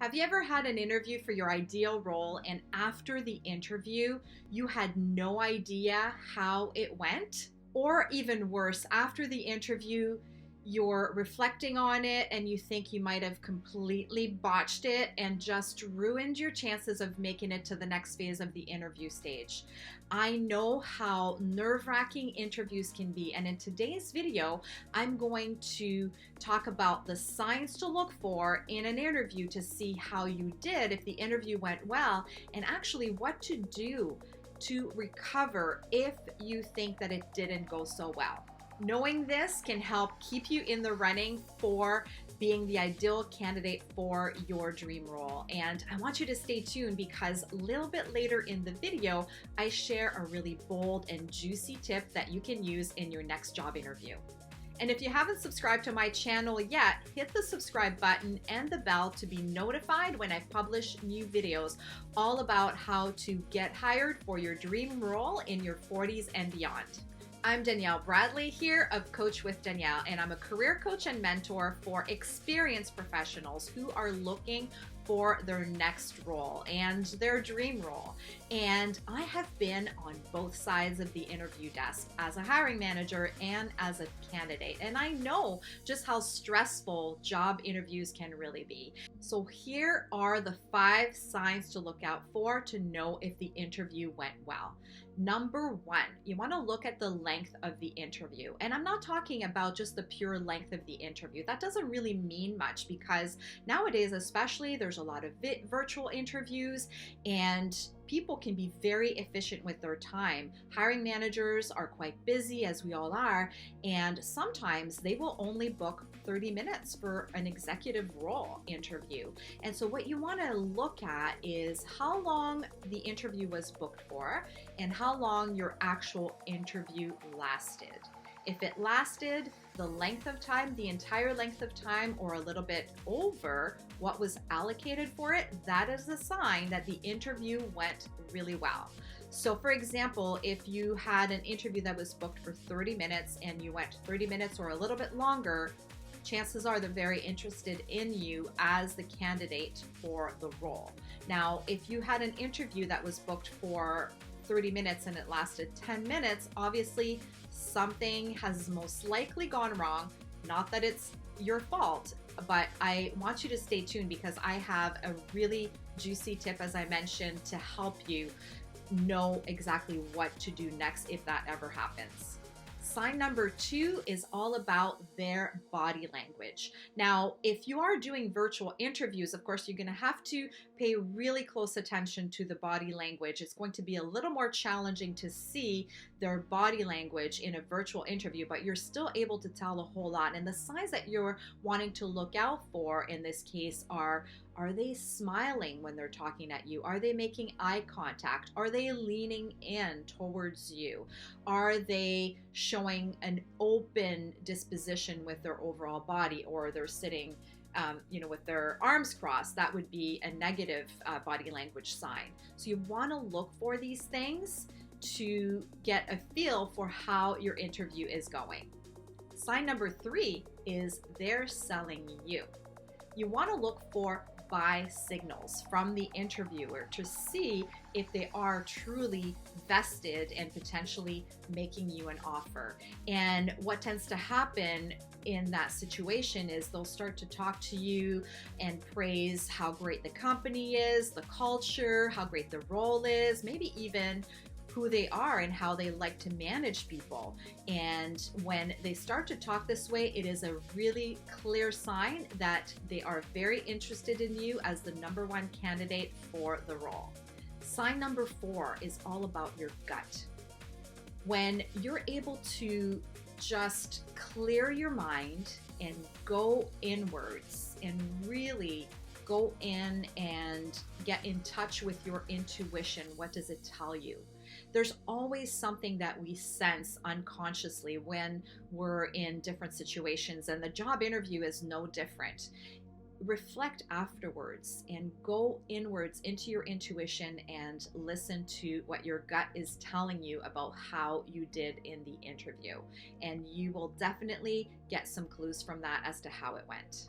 Have you ever had an interview for your ideal role and after the interview, you had no idea how it went? Or even worse, after the interview, you're reflecting on it and you think you might have completely botched it and just ruined your chances of making it to the next phase of the interview stage. I know how nerve-wracking interviews can be, and in today's video, I'm going to talk about the signs to look for in an interview to see how you did if the interview went well, and actually what to do to recover if you think that it didn't go so well. Knowing this can help keep you in the running for being the ideal candidate for your dream role. And I want you to stay tuned because a little bit later in the video, I share a really bold and juicy tip that you can use in your next job interview. And if you haven't subscribed to my channel yet, hit the subscribe button and the bell to be notified when I publish new videos all about how to get hired for your dream role in your 40s and beyond. I'm Danielle Bradley here of Coach with Danielle, and I'm a career coach and mentor for experienced professionals who are looking for their next role and their dream role. And I have been on both sides of the interview desk as a hiring manager and as a candidate. And I know just how stressful job interviews can really be. So here are the 5 signs to look out for to know if the interview went well. Number 1, you want to look at the length of the interview. And I'm not talking about just the pure length of the interview. That doesn't really mean much because nowadays, especially, there's a lot of virtual interviews and people can be very efficient with their time. Hiring managers are quite busy, as we all are, and sometimes they will only book 30 minutes for an executive role interview. And so what you want to look at is how long the interview was booked for and how long your actual interview lasted. If it lasted the length of time, the entire length of time, or a little bit over what was allocated for it, that is a sign that the interview went really well. So for example, if you had an interview that was booked for 30 minutes and you went 30 minutes or a little bit longer, chances are they're very interested in you as the candidate for the role. Now, if you had an interview that was booked for 30 minutes and it lasted 10 minutes, obviously something has most likely gone wrong. Not that it's your fault, but I want you to stay tuned because I have a really juicy tip, as I mentioned, to help you know exactly what to do next if that ever happens. Sign number 2 is all about their body language. Now, if you are doing virtual interviews, of course, you're going to have to pay really close attention to the body language. It's going to be a little more challenging to see their body language in a virtual interview, but you're still able to tell a whole lot. And the signs that you're wanting to look out for in this case are they smiling when they're talking at you? Are they making eye contact? Are they leaning in towards you? Are they showing an open disposition with their overall body, or they're sitting with their arms crossed? That would be a negative body language sign. So you want to look for these things to get a feel for how your interview is going. Sign number 3 is they're selling you. You want to look for buy signals from the interviewer to see if they are truly vested and potentially making you an offer. And what tends to happen in that situation is they'll start to talk to you and praise how great the company is, the culture, how great the role is, maybe even who they are and how they like to manage people. And when they start to talk this way, it is a really clear sign that they are very interested in you as the number 1 candidate for the role. Sign number 4 is all about your gut. When you're able to just clear your mind and go inwards and really go in and get in touch with your intuition, what does it tell you? There's always something that we sense unconsciously when we're in different situations, and the job interview is no different. Reflect afterwards and go inwards into your intuition and listen to what your gut is telling you about how you did in the interview. And you will definitely get some clues from that as to how it went.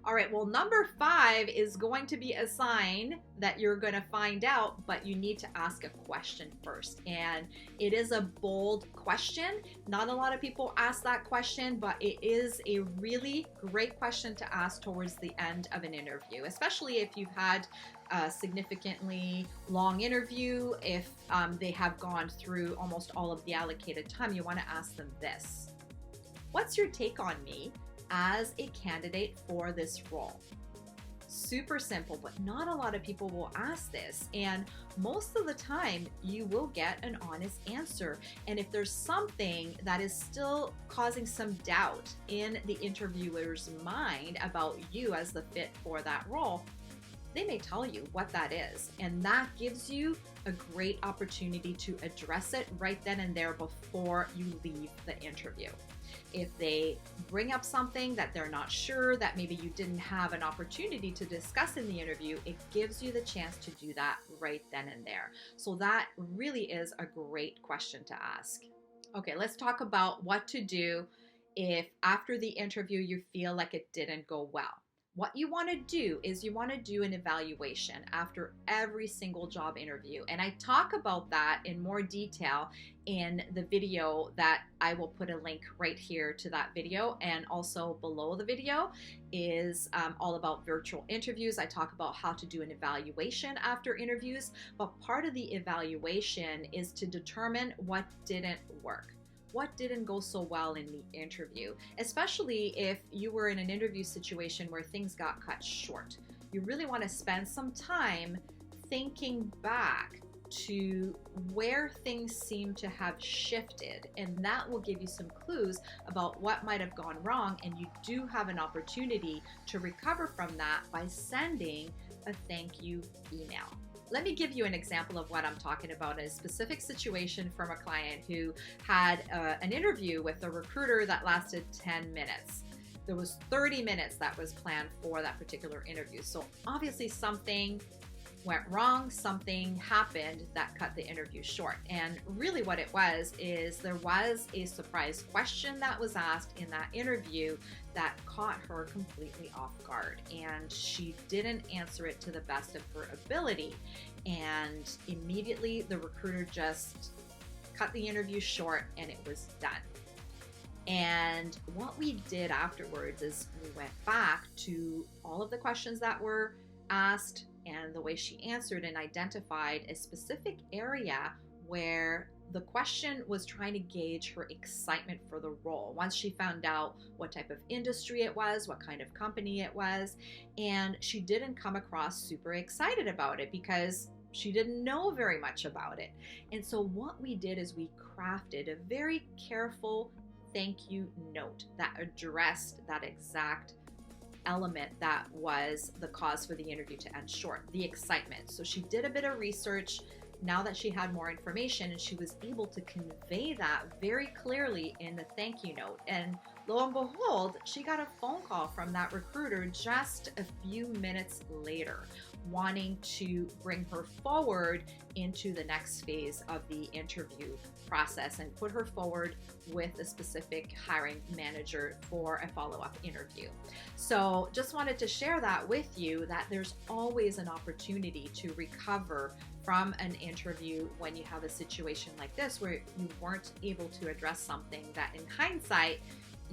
All right, well, number 5 is going to be a sign that you're going to find out, but you need to ask a question first. And it is a bold question. Not a lot of people ask that question, but it is a really great question to ask towards the end of an interview, especially if you've had a significantly long interview. If they have gone through almost all of the allocated time, you want to ask them this: what's your take on me as a candidate for this role? Super simple, but not a lot of people will ask this. And most of the time, you will get an honest answer. And if there's something that is still causing some doubt in the interviewer's mind about you as the fit for that role, they may tell you what that is. And that gives you a great opportunity to address it right then and there before you leave the interview. If they bring up something that they're not sure, that maybe you didn't have an opportunity to discuss in the interview, it gives you the chance to do that right then and there. So that really is a great question to ask. Okay, let's talk about what to do if after the interview you feel like it didn't go well. What you want to do is you want to do an evaluation after every single job interview. And I talk about that in more detail in the video that I will put a link right here to that video. And also below the video is all about virtual interviews. I talk about how to do an evaluation after interviews. But part of the evaluation is to determine what didn't work. What didn't go so well in the interview, especially if you were in an interview situation where things got cut short. You really want to spend some time thinking back to where things seem to have shifted, and that will give you some clues about what might have gone wrong, and you do have an opportunity to recover from that by sending a thank you email. Let me give you an example of what I'm talking about, a specific situation from a client who had an interview with a recruiter that lasted 10 minutes. There was 30 minutes that was planned for that particular interview. So obviously something went wrong, something happened that cut the interview short. And really what it was is there was a surprise question that was asked in that interview that caught her completely off guard, and she didn't answer it to the best of her ability. And immediately the recruiter just cut the interview short and it was done. And what we did afterwards is we went back to all of the questions that were asked and the way she answered and identified a specific area where the question was trying to gauge her excitement for the role. Once she found out what type of industry it was, what kind of company it was, and she didn't come across super excited about it because she didn't know very much about it. And so what we did is we crafted a very careful thank you note that addressed that exact element that was the cause for the interview to end short, the excitement. So she did a bit of research now that she had more information, and she was able to convey that very clearly in the thank you note. And lo and behold, she got a phone call from that recruiter just a few minutes later, wanting to bring her forward into the next phase of the interview process and put her forward with a specific hiring manager for a follow-up interview. So just wanted to share that with you, that there's always an opportunity to recover from an interview when you have a situation like this where you weren't able to address something that in hindsight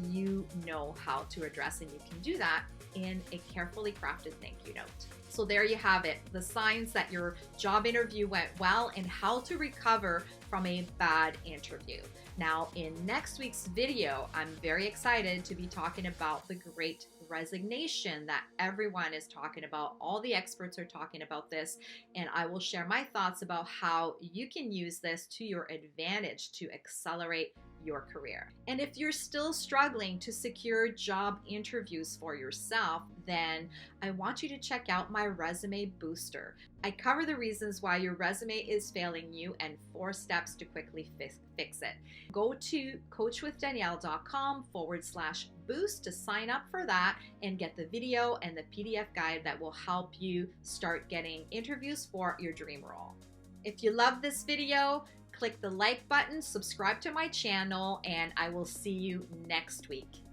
you know how to address, and you can do that in a carefully crafted thank you note. So there you have it, the signs that your job interview went well and how to recover from a bad interview. Now, in next week's video, I'm very excited to be talking about the Great Resignation that everyone is talking about. All the experts are talking about this, and I will share my thoughts about how you can use this to your advantage to accelerate your career. And if you're still struggling to secure job interviews for yourself, then I want you to check out my Resume Booster. I cover the reasons why your resume is failing you and 4 steps to quickly fix it. Go to coachwithdanielle.com/boost to sign up for that and get the video and the PDF guide that will help you start getting interviews for your dream role. If you love this video, click the like button, subscribe to my channel, and I will see you next week.